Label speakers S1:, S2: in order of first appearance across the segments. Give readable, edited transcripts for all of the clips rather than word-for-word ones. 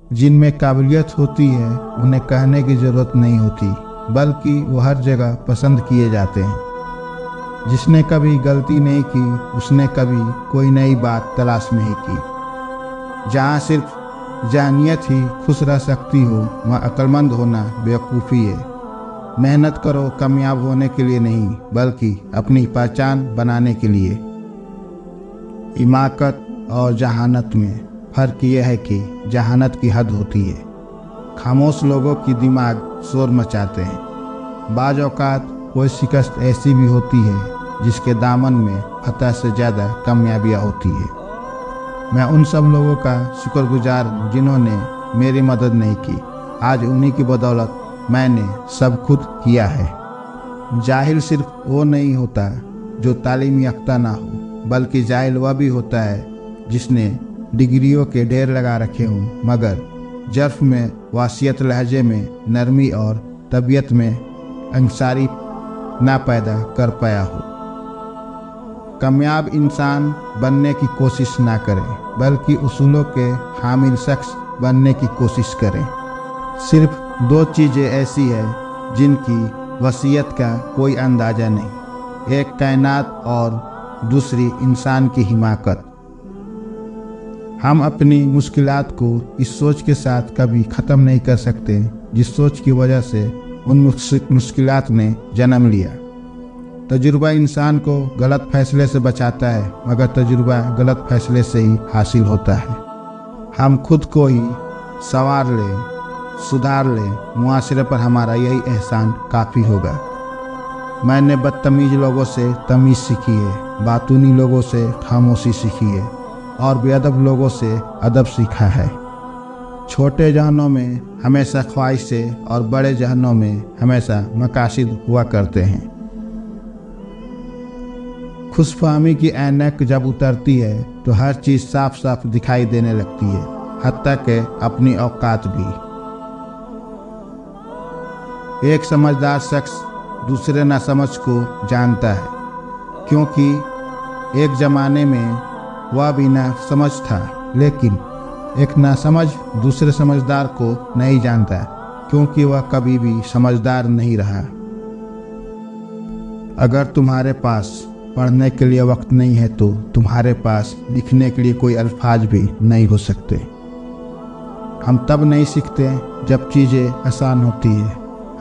S1: जिन में काबिलियत होती है उन्हें कहने की ज़रूरत नहीं होती, बल्कि वो हर जगह पसंद किए जाते हैं। जिसने कभी गलती नहीं की उसने कभी कोई नई बात तलाश नहीं की। जहाँ सिर्फ जहनियत ही खुश रह सकती हो वहाँ अक्लमंद होना बेवकूफ़ी है। मेहनत करो कामयाब होने के लिए नहीं, बल्कि अपनी पहचान बनाने के लिए। हिमाकत और जहानत में फ़र्क यह है कि जहानत की हद होती है। खामोश लोगों की दिमाग शोर मचाते हैं। बाज़ औक़ात कोई शिकस्त ऐसी भी होती है जिसके दामन में फतह से ज़्यादा कामयाबियाँ होती है। मैं उन सब लोगों का शुक्रगुजार हूँ जिन्होंने मेरी मदद नहीं की। आज उन्हीं की बदौलत मैंने सब खुद किया है। जाहिल सिर्फ वो नहीं होता जो तालीम याफ्ता ना हो, बल्कि जाहिल वह भी होता है जिसने डिग्रियों के ढेर लगा रखे हों, मगर जर्फ में वासियत, लहजे में नरमी और तबीयत में अंसारी ना पैदा कर पाया हो। कामयाब इंसान बनने की कोशिश ना करें, बल्कि उसूलों के हामिल शख्स बनने की कोशिश करें। सिर्फ दो चीज़ें ऐसी हैं जिनकी वसीयत का कोई अंदाज़ा नहीं, एक कायनात और दूसरी इंसान की हिमाकत। हम अपनी मुश्किलात को इस सोच के साथ कभी ख़त्म नहीं कर सकते जिस सोच की वजह से उन मुश्किलात ने जन्म लिया। तजुर्बा इंसान को गलत फैसले से बचाता है, मगर तजुर्बा गलत फैसले से ही हासिल होता है। हम खुद को ही संवार लें, सुधार लें, मुआशरे पर हमारा यही एहसान काफ़ी होगा। मैंने बदतमीज लोगों से तमीज़ सीखी है, बातूनी लोगों से खामोशी सीखी है और बेअदब लोगों से अदब सीखा है। छोटे जहनों में हमेशा ख्वाहिशें और बड़े जहनों में हमेशा मकासिद हुआ करते हैं। खुशफहमी की ऐनक जब उतरती है तो हर चीज़ साफ साफ दिखाई देने लगती है, हत्ता के अपनी औकात भी। एक समझदार शख्स दूसरे नासमझ को जानता है, क्योंकि एक ज़माने में वह भी नासमझ था, लेकिन एक नासमझ दूसरे समझदार को नहीं जानता, क्योंकि वह कभी भी समझदार नहीं रहा। अगर तुम्हारे पास पढ़ने के लिए वक्त नहीं है तो तुम्हारे पास लिखने के लिए कोई अल्फाज भी नहीं हो सकते। हम तब नहीं सीखते जब चीज़ें आसान होती है,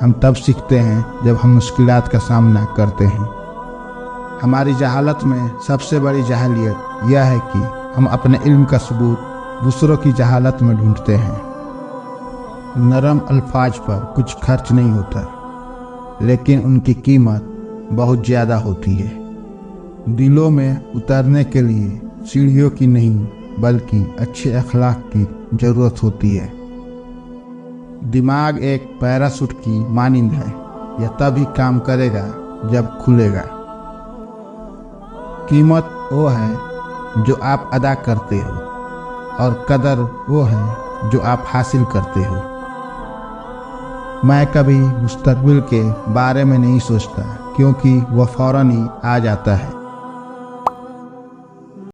S1: हम तब सीखते हैं जब हम मुश्किलात का सामना करते हैं। हमारी जहालत में सबसे बड़ी जहालियत यह है कि हम अपने इल्म का सबूत दूसरों की जहालत में ढूंढते हैं। नरम अल्फाज पर कुछ खर्च नहीं होता, लेकिन उनकी कीमत बहुत ज़्यादा होती है। दिलों में उतरने के लिए सीढ़ियों की नहीं, बल्कि अच्छे अखलाक की ज़रूरत होती है। दिमाग एक पैराशूट की मानिंद है, यह तभी काम करेगा जब खुलेगा। कीमत वो है जो आप अदा करते हो और कदर वो है जो आप हासिल करते हो। मैं कभी मुस्तकबिल के बारे में नहीं सोचता, क्योंकि वह फौरन ही आ जाता है।